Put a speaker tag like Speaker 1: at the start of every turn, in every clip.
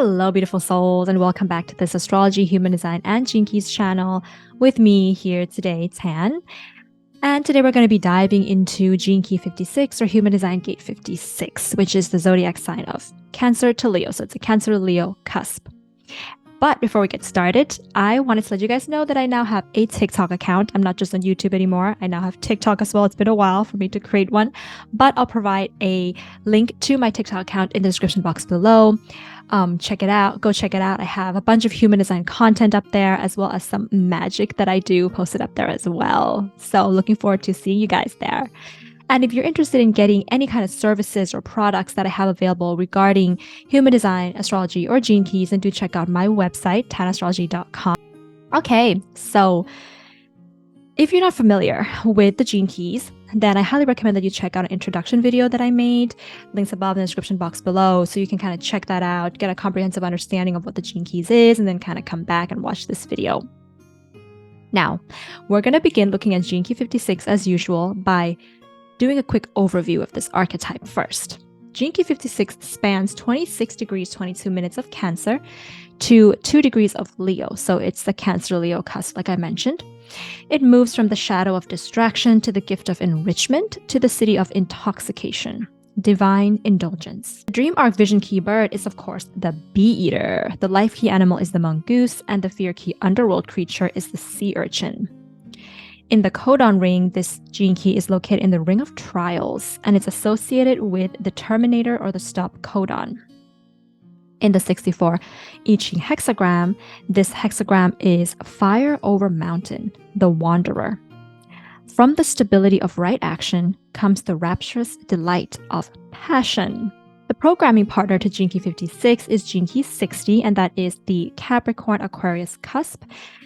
Speaker 1: Hello, beautiful souls, and welcome back to this Astrology, Human Design, and Gene Keys channel with me here today, Tan. And today we're going to be diving into Gene Key 56 or Human Design Gate 56, which is the zodiac sign of Cancer to Leo. So it's a Cancer-Leo cusp. But before we get started, I wanted to let you guys know that I now have a TikTok account. I'm not just on YouTube anymore. I now have TikTok as well. It's been a while for me to create one, but I'll provide a link to my TikTok account in the description box below. Check it out. Go check it out. I have a bunch of human design content up there, as well as some magic that I do posted up there as well. So looking forward to seeing you guys there. And if you're interested in getting any kind of services or products that I have available regarding human design, astrology, or gene keys, then do check out my website, tanastrology.com. Okay, so if you're not familiar with the gene keys, then I highly recommend that you check out an introduction video that I made. Links above in the description box below, so you can kind of check that out, get a comprehensive understanding of what the gene keys is, and then kind of come back and watch this video. Now, we're going to begin looking at Gene Key 56 as usual by doing a quick overview of this archetype first. Gene Key 56 spans 26 degrees 22 minutes of Cancer to 2 degrees of Leo. So it's the Cancer-Leo cusp, like I mentioned. It moves from the shadow of distraction to the gift of enrichment to the siddhi of intoxication, divine indulgence. The dream arc vision key bird is, of course, the bee-eater. The life key animal is the mongoose, and the fear key underworld creature is the sea urchin. In the codon ring, this gene key is located in the ring of trials, and it's associated with the terminator or the stop codon. In the 64 I Ching hexagram, this hexagram is fire over mountain, the wanderer. From the stability of right action comes the rapturous delight of passion. The programming partner to Gene Key 56 is Gene Key 60, and that is the Capricorn Aquarius cusp.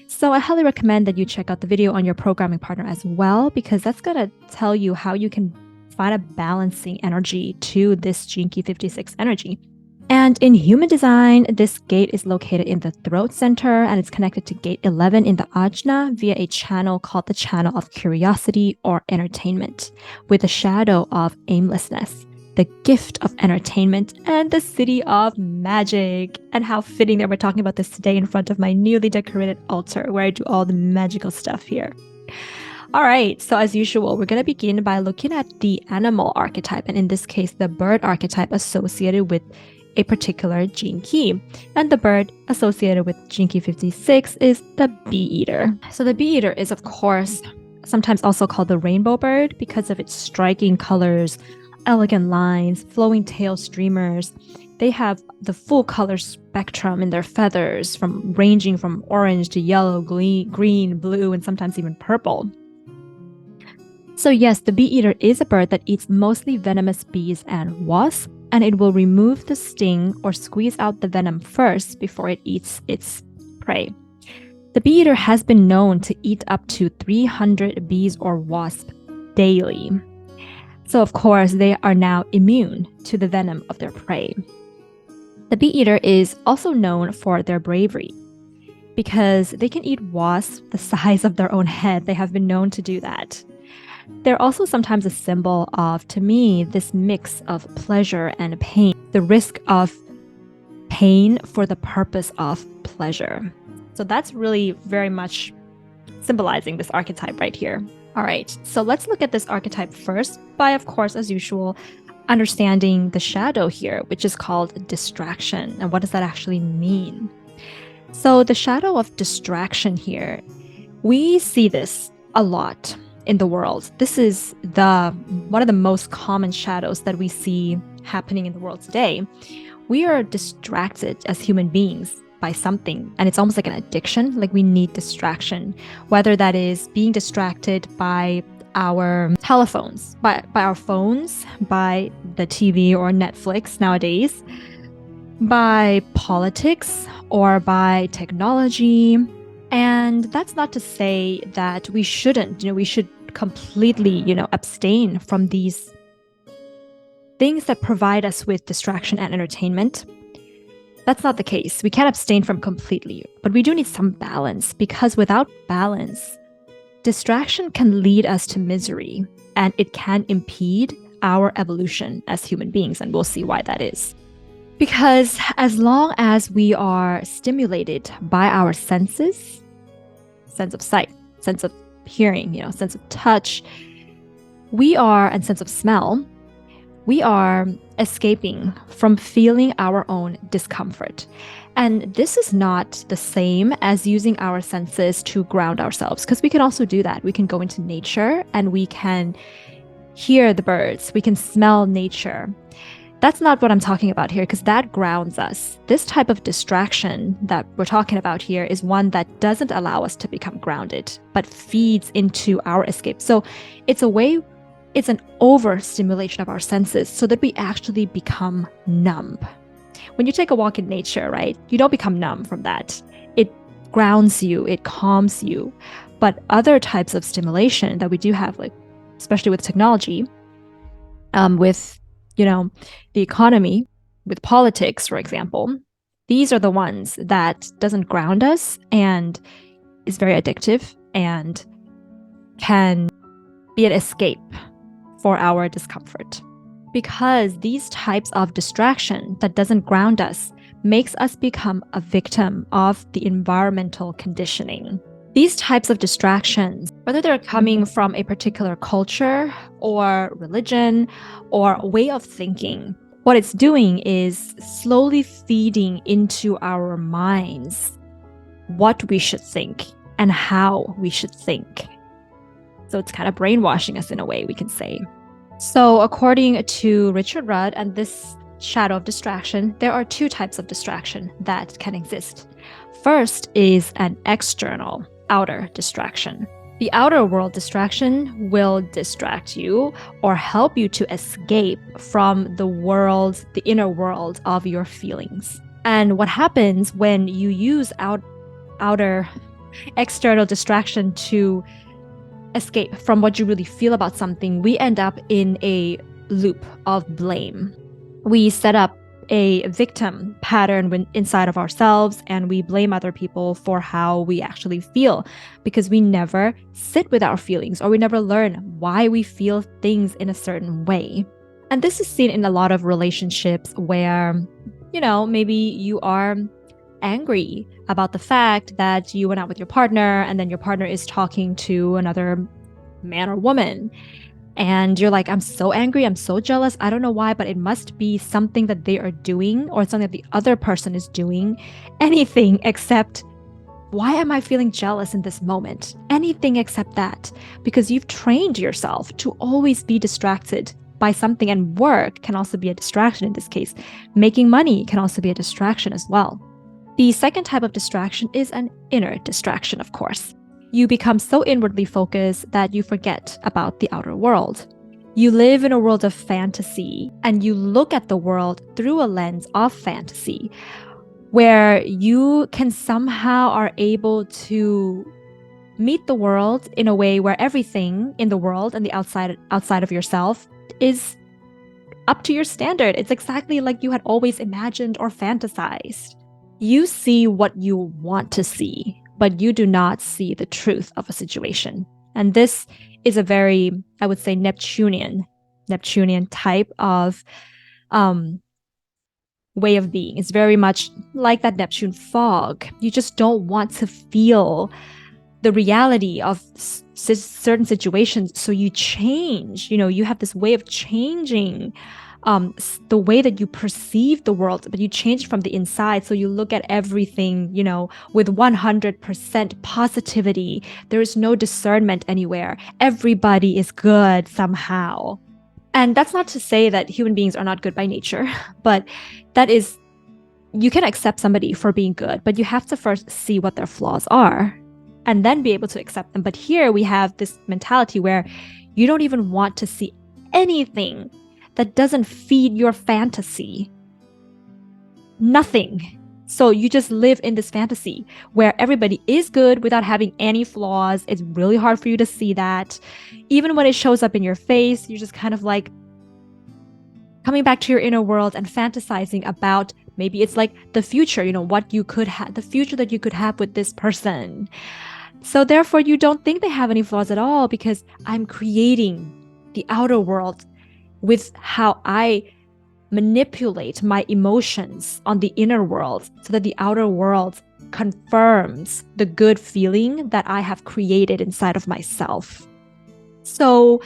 Speaker 1: So I highly recommend that you check out the video on your programming partner as well, because that's going to tell you how you can find a balancing energy to this Gene Key 56 energy. And in human design, this gate is located in the throat center, and it's connected to gate 11 in the ajna via a channel called the channel of curiosity or entertainment, with a shadow of aimlessness, the gift of entertainment, and the siddhi of magic. And how fitting that we're talking about this today in front of my newly decorated altar where I do all the magical stuff here. All right, so as usual, we're going to begin by looking at the animal archetype, and in this case, the bird archetype associated with a particular gene key. And the bird associated with Gene Key 56 is the bee-eater. So the bee-eater is, of course, sometimes also called the rainbow bird because of its striking colors, elegant lines, flowing tail streamers. They have the full color spectrum in their feathers, ranging from orange to yellow, green, blue, and sometimes even purple. So yes, the bee-eater is a bird that eats mostly venomous bees and wasps, and it will remove the sting or squeeze out the venom first before it eats its prey. The bee-eater has been known to eat up to 300 bees or wasps daily. So of course, they are now immune to the venom of their prey. The bee-eater is also known for their bravery because they can eat wasps the size of their own head. They have been known to do that. They're also sometimes a symbol of, to me, this mix of pleasure and pain, the risk of pain for the purpose of pleasure. So that's really very much symbolizing this archetype right here. All right, so let's look at this archetype first by, of course, as usual, understanding the shadow here, which is called distraction. And what does that actually mean? So the shadow of distraction here, we see this a lot in the world. This is one of the most common shadows that we see happening in the world today. We are distracted as human beings by something, and it's almost like an addiction. Like, we need distraction, whether that is being distracted by our telephones, by our phones, by the TV or Netflix nowadays, by politics, or by technology. And that's not to say that we shouldn't, we should completely, abstain from these things that provide us with distraction and entertainment. That's not the case. We can't abstain from completely, but we do need some balance, because without balance, distraction can lead us to misery, and it can impede our evolution as human beings, and we'll see why that is. Because as long as we are stimulated by our senses, sense of sight, sense of hearing, sense of touch, and sense of smell, we are escaping from feeling our own discomfort. And this is not the same as using our senses to ground ourselves, because we can also do that. We can go into nature and we can hear the birds, we can smell nature. That's not what I'm talking about here, because that grounds us. This type of distraction that we're talking about here is one that doesn't allow us to become grounded, but feeds into our escape. So it's an overstimulation of our senses so that we actually become numb. When you take a walk in nature, right, you don't become numb from that. It grounds you, it calms you. But other types of stimulation that we do have, like especially with technology, with the economy, with politics, for example, these are the ones that doesn't ground us and is very addictive and can be an escape for our discomfort. Because these types of distraction that doesn't ground us makes us become a victim of the environmental conditioning. These types of distractions, whether they're coming from a particular culture or religion or way of thinking, what it's doing is slowly feeding into our minds what we should think and how we should think. So it's kind of brainwashing us in a way, we can say. So according to Richard Rudd and this shadow of distraction, there are two types of distraction that can exist. First is an external, outer distraction. The outer world distraction will distract you or help you to escape from the inner world of your feelings. And what happens when you use outer external distraction to escape from what you really feel about something, we end up in a loop of blame. We set up a victim pattern inside of ourselves, and we blame other people for how we actually feel because we never sit with our feelings, or we never learn why we feel things in a certain way. And this is seen in a lot of relationships where, maybe you are angry about the fact that you went out with your partner and then your partner is talking to another man or woman. And you're like, I'm so angry, I'm so jealous, I don't know why, but it must be something that they are doing or something that the other person is doing. Anything except, why am I feeling jealous in this moment? Anything except that. Because you've trained yourself to always be distracted by something, and work can also be a distraction in this case. Making money can also be a distraction as well. The second type of distraction is an inner distraction, of course. You become so inwardly focused that you forget about the outer world. You live in a world of fantasy, and you look at the world through a lens of fantasy, where you can somehow are able to meet the world in a way where everything in the world and the outside of yourself is up to your standard. It's exactly like you had always imagined or fantasized. You see what you want to see, but you do not see the truth of a situation. And this is a very, I would say, Neptunian type of way of being. It's very much like that Neptune fog. You just don't want to feel the reality of certain situations. So you change, you have this way of changing the way that you perceive the world, but you change from the inside. So you look at everything, with 100% positivity. There is no discernment anywhere. Everybody is good somehow. And that's not to say that human beings are not good by nature, but you can accept somebody for being good, but you have to first see what their flaws are and then be able to accept them. But here we have this mentality where you don't even want to see anything that doesn't feed your fantasy. Nothing. So you just live in this fantasy where everybody is good without having any flaws. It's really hard for you to see that. Even when it shows up in your face, you're just kind of like coming back to your inner world and fantasizing about, maybe it's like the future, what you could have, the future that you could have with this person. So therefore, you don't think they have any flaws at all, because I'm creating the outer world with how I manipulate my emotions on the inner world so that the outer world confirms the good feeling that I have created inside of myself. So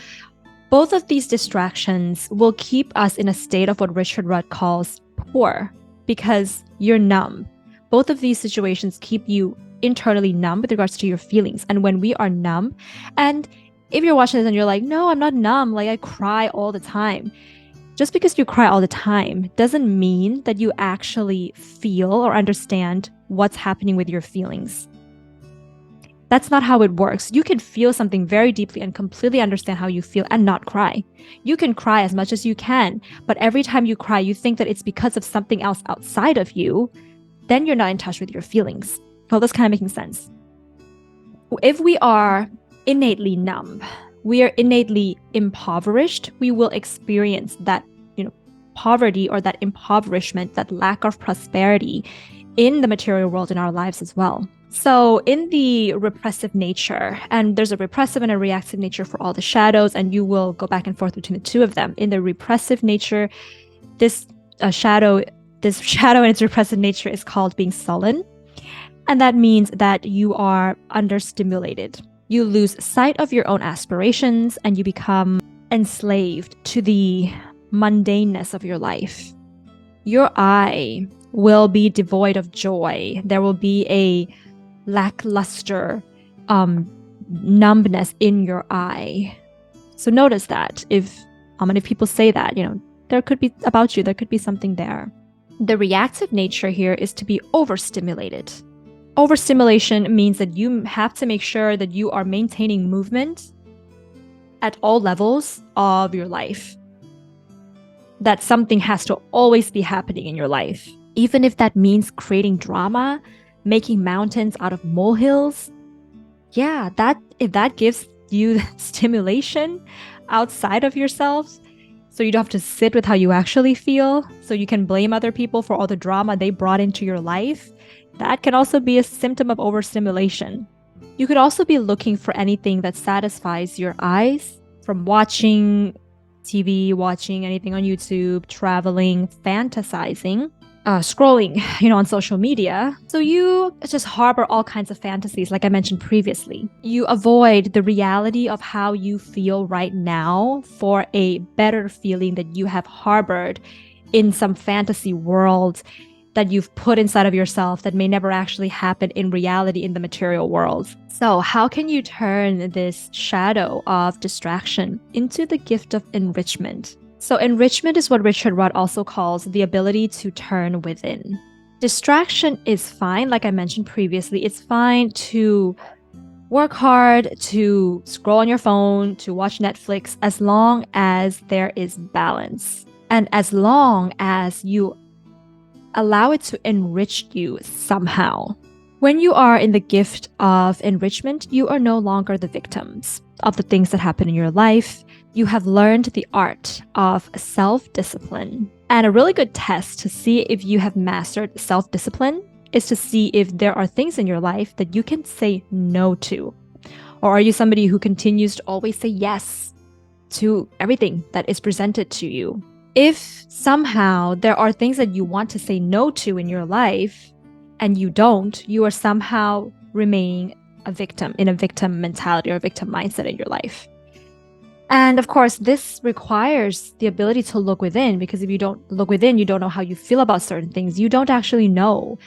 Speaker 1: both of these distractions will keep us in a state of what Richard Rudd calls poor, because you're numb. Both of these situations keep you internally numb with regards to your feelings. And when we are numb, and if you're watching this and you're like, no, I'm not numb, like I cry all the time. Just because you cry all the time doesn't mean that you actually feel or understand what's happening with your feelings. That's not how it works. You can feel something very deeply and completely understand how you feel and not cry. You can cry as much as you can, but every time you cry, you think that it's because of something else outside of you, then you're not in touch with your feelings. Well, that's kind of making sense. If we are innately numb, we are innately impoverished, we will experience that, poverty or that impoverishment, that lack of prosperity in the material world in our lives as well. So in the repressive nature, and there's a repressive and a reactive nature for all the shadows, and you will go back and forth between the two of them. In the repressive nature, this shadow and its repressive nature is called being sullen. And that means that you are understimulated. You lose sight of your own aspirations and you become enslaved to the mundaneness of your life. Your eye will be devoid of joy. There will be a lackluster numbness in your eye. So notice that. How many people say that, there could be about you, there could be something there. The reactive nature here is to be overstimulated. Overstimulation means that you have to make sure that you are maintaining movement at all levels of your life. That something has to always be happening in your life. Even if that means creating drama, making mountains out of molehills. Yeah, if that gives you stimulation outside of yourself, so you don't have to sit with how you actually feel, so you can blame other people for all the drama they brought into your life, that can also be a symptom of overstimulation. You could also be looking for anything that satisfies your eyes, from watching TV, watching anything on YouTube, traveling, fantasizing, scrolling, on social media. So you just harbor all kinds of fantasies, like I mentioned previously. You avoid the reality of how you feel right now for a better feeling that you have harbored in some fantasy world that you've put inside of yourself that may never actually happen in reality in the material world. So how can you turn this shadow of distraction into the gift of enrichment? So enrichment is what Richard Rudd also calls the ability to turn within. Distraction is fine, like I mentioned previously. It's fine to work hard, to scroll on your phone, to watch Netflix, as long as there is balance. And as long as you allow it to enrich you somehow. When you are in the gift of enrichment, you are no longer the victims of the things that happen in your life. You have learned the art of self-discipline. And a really good test to see if you have mastered self-discipline is to see if there are things in your life that you can say no to. Or are you somebody who continues to always say yes to everything that is presented to you? If somehow there are things that you want to say no to in your life and you don't, you are somehow remaining a victim in a victim mentality or a victim mindset in your life. And of course, this requires the ability to look within, because if you don't look within, you don't know how you feel about certain things. You don't actually know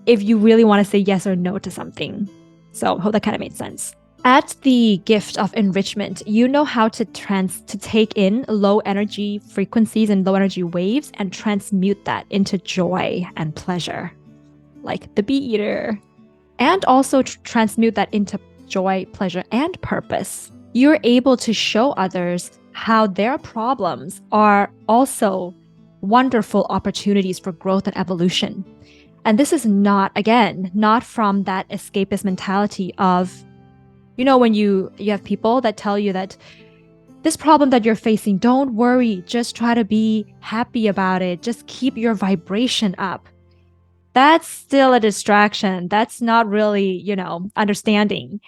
Speaker 1: if you really want to say yes or no to something. So I hope that kind of made sense. At the gift of enrichment, you know how to take in low energy frequencies and low energy waves and transmute that into joy and pleasure, like the bee eater, and also transmute that into joy, pleasure, and purpose. You're able to show others how their problems are also wonderful opportunities for growth and evolution. And this is not from that escapist mentality of, when you have people that tell you that this problem that you're facing, don't worry, just try to be happy about it. Just keep your vibration up. That's still a distraction. That's not really, understanding.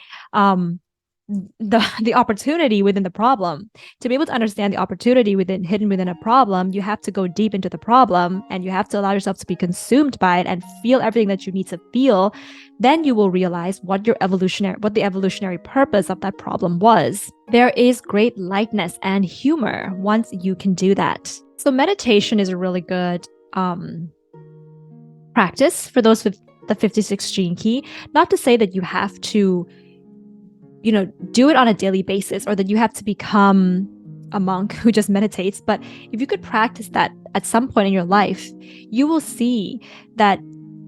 Speaker 1: the opportunity within the problem. To be able to understand the opportunity hidden within a problem, you have to go deep into the problem, and you have to allow yourself to be consumed by it and feel everything that you need to feel. Then you will realize what the evolutionary purpose of that problem was. There is great lightness and humor once you can do that. So meditation is a really good practice for those with the 56 gene key. Not to say that you have to do it on a daily basis, or that you have to become a monk who just meditates. But if you could practice that at some point in your life, you will see that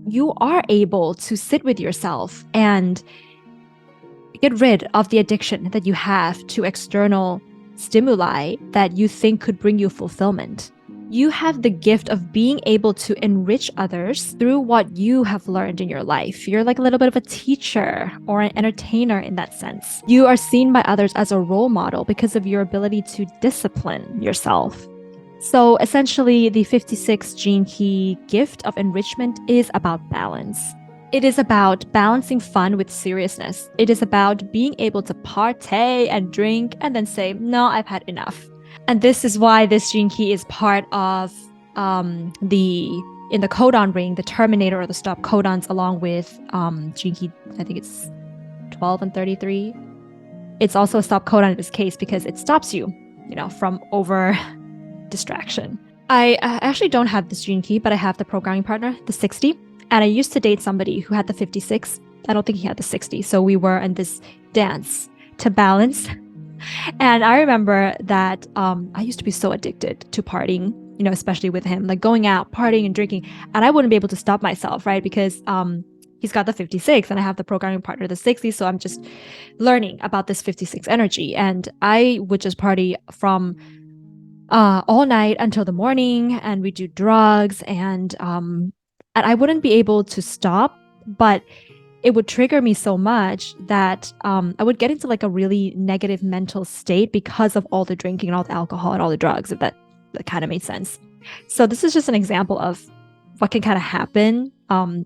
Speaker 1: you are able to sit with yourself and get rid of the addiction that you have to external stimuli that you think could bring you fulfillment. You have the gift of being able to enrich others through what you have learned in your life. You're like a little bit of a teacher or an entertainer in that sense. You are seen by others as a role model because of your ability to discipline yourself. So essentially, the 56 gene key gift of enrichment is about balance. It is about balancing fun with seriousness. It is about being able to partay and drink and then say, no, I've had enough. And this is why this gene key is part of in the codon ring, the terminator or the stop codons, along with gene key, I think it's 12 and 33. It's also a stop codon in this case because it stops you, from over distraction. I actually don't have this gene key, but I have the programming partner, the 60. And I used to date somebody who had the 56. I don't think he had the 60. So we were in this dance to balance. And I remember that I used to be so addicted to partying, especially with him, like going out, partying and drinking. And I wouldn't be able to stop myself, right? Because he's got the 56 and I have the programming partner, the 60. So I'm just learning about this 56 energy. And I would just party from all night until the morning, and we do drugs, and I wouldn't be able to stop, but it would trigger me so much that I would get into like a really negative mental state because of all the drinking and all the alcohol and all the drugs, if that kind of made sense. So this is just an example of what can kind of happen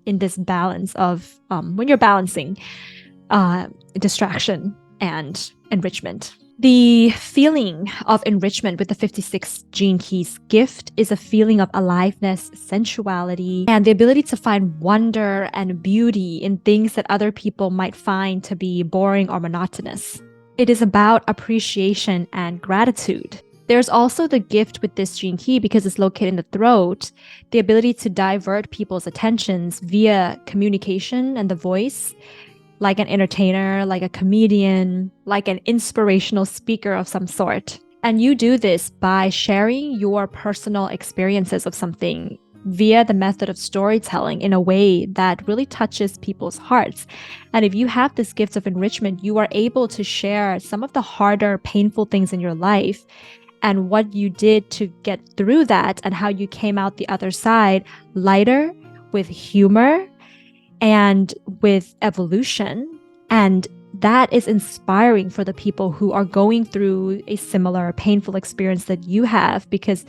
Speaker 1: in this balance of when you're balancing distraction and enrichment. The feeling of enrichment with the 56 gene keys gift is a feeling of aliveness, sensuality, and the ability to find wonder and beauty in things that other people might find to be boring or monotonous. It is about appreciation and gratitude. There's also the gift with this gene key, because it's located in the throat, the ability to divert people's attentions via communication and the voice, like an entertainer, like a comedian, like an inspirational speaker of some sort. And you do this by sharing your personal experiences of something via the method of storytelling in a way that really touches people's hearts. And if you have this gift of enrichment, you are able to share some of the harder, painful things in your life and what you did to get through that, and how you came out the other side lighter, with humor, and with evolution. And that is inspiring for the people who are going through a similar painful experience that you have, because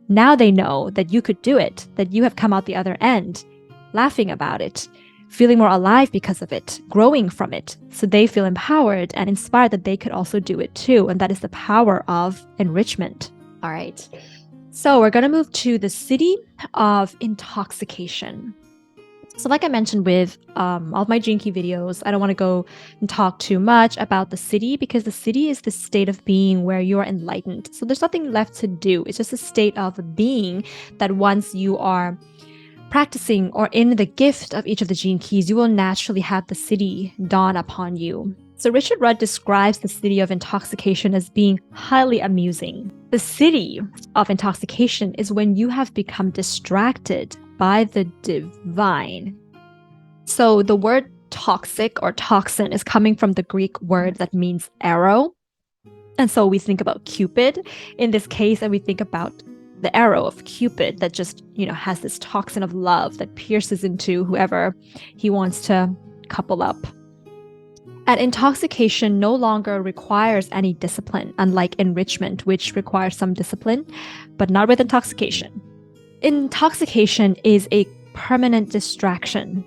Speaker 1: now they know that you could do it, that you have come out the other end, laughing about it, feeling more alive because of it, growing from it. So they feel empowered and inspired that they could also do it too. And that is the power of enrichment. All right. So we're going to move to the siddhi of intoxication. So like I mentioned with all of my gene key videos, I don't want to go and talk too much about the siddhi, because the siddhi is the state of being where you are enlightened. So there's nothing left to do. It's just a state of being that once you are practicing or in the gift of each of the gene keys, you will naturally have the siddhi dawn upon you. So Richard Rudd describes the siddhi of intoxication as being highly amusing. The siddhi of intoxication is when you have become distracted by the divine. So the word toxic or toxin is coming from the Greek word that means arrow. And so we think about Cupid in this case, and we think about the arrow of Cupid that just, has this toxin of love that pierces into whoever he wants to couple up. And intoxication no longer requires any discipline, unlike enrichment, which requires some discipline, but not with intoxication. Intoxication is a permanent distraction,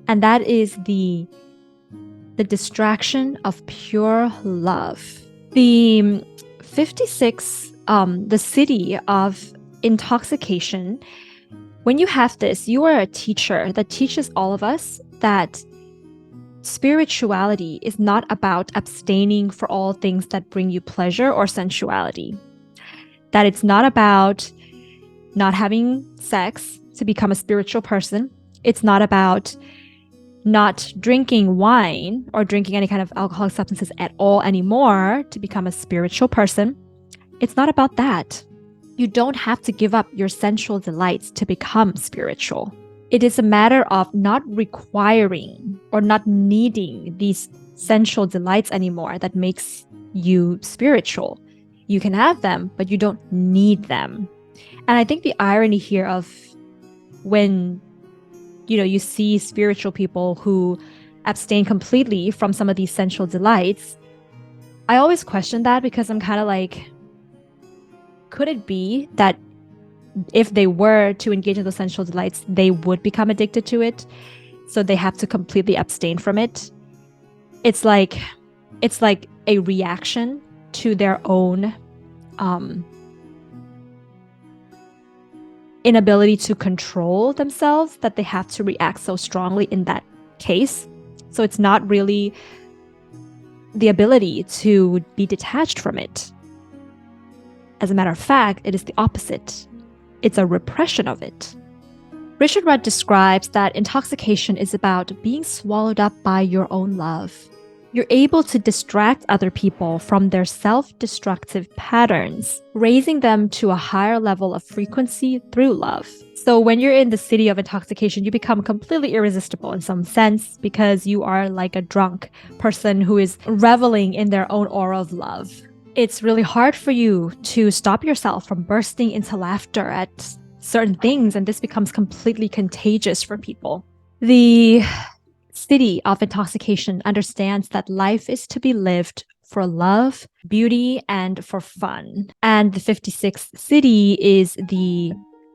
Speaker 1: and that is the the distraction of pure love. The 56, the siddhi of intoxication, when you have this, you are a teacher that teaches all of us that spirituality is not about abstaining for all things that bring you pleasure or sensuality. That it's not about not having sex to become a spiritual person. It's not about not drinking wine or drinking any kind of alcoholic substances at all anymore to become a spiritual person. It's not about that. You don't have to give up your sensual delights to become spiritual. It is a matter of not requiring or not needing these sensual delights anymore that makes you spiritual. You can have them, but you don't need them. And I think the irony here of when, you see spiritual people who abstain completely from some of these sensual delights, I always question that because I'm kind of like, could it be that if they were to engage in those sensual delights, they would become addicted to it? So they have to completely abstain from it. It's like a reaction to their own inability to control themselves that they have to react so strongly in that case. So it's not really the ability to be detached from it. As a matter of fact, it is the opposite. It's a repression of it. Richard Rudd describes that intoxication is about being swallowed up by your own love. You're able to distract other people from their self-destructive patterns, raising them to a higher level of frequency through love. So when you're in the siddhi of intoxication, you become completely irresistible in some sense because you are like a drunk person who is reveling in their own aura of love. It's really hard for you to stop yourself from bursting into laughter at certain things, and this becomes completely contagious for people. The siddhi of intoxication understands that life is to be lived for love, beauty, and for fun. And the 56th siddhi is the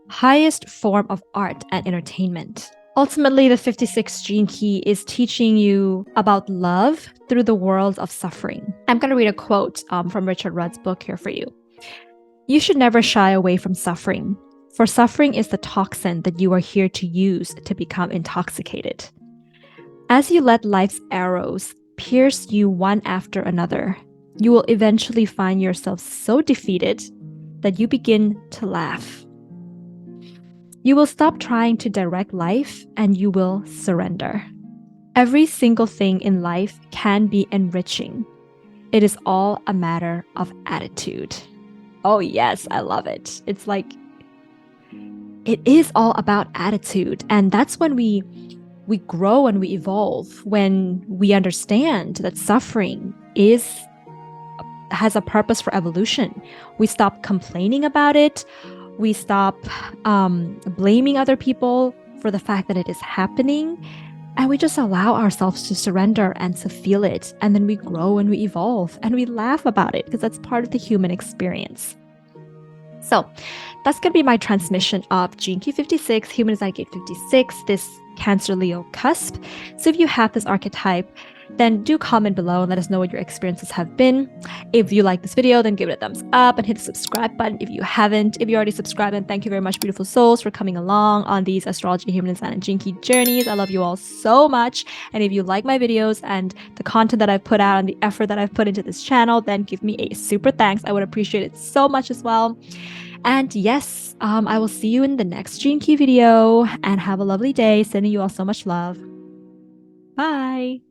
Speaker 1: highest form of art and entertainment. Ultimately, the 56th gene key is teaching you about love through the world of suffering. I'm going to read a quote from Richard Rudd's book here for you. You should never shy away from suffering, for suffering is the toxin that you are here to use to become intoxicated. As you let life's arrows pierce you one after another, you will eventually find yourself so defeated that you begin to laugh. You will stop trying to direct life and you will surrender. Every single thing in life can be enriching. It is all a matter of attitude. Oh yes, I love it. It's like, it is all about attitude. And that's when we grow and we evolve, when we understand that suffering has a purpose for evolution. We stop complaining about it. We stop blaming other people for the fact that it is happening. And we just allow ourselves to surrender and to feel it. And then we grow and we evolve and we laugh about it because that's part of the human experience. So that's going to be my transmission of Gene Key 56, Human Design Gate 56, this Cancer Leo cusp. So if you have this archetype, then do comment below and let us know what your experiences have been. If you like this video, then give it a thumbs up and hit the subscribe button if you haven't. If you already subscribed, then thank you very much, beautiful souls, for coming along on these astrology, human design, and Gene Key journeys. I love you all so much. And if you like my videos and the content that I've put out and the effort that I've put into this channel, then give me a super thanks. I would appreciate it so much as well. And yes, I will see you in the next Gene Key video, and have a lovely day. Sending you all so much love. Bye.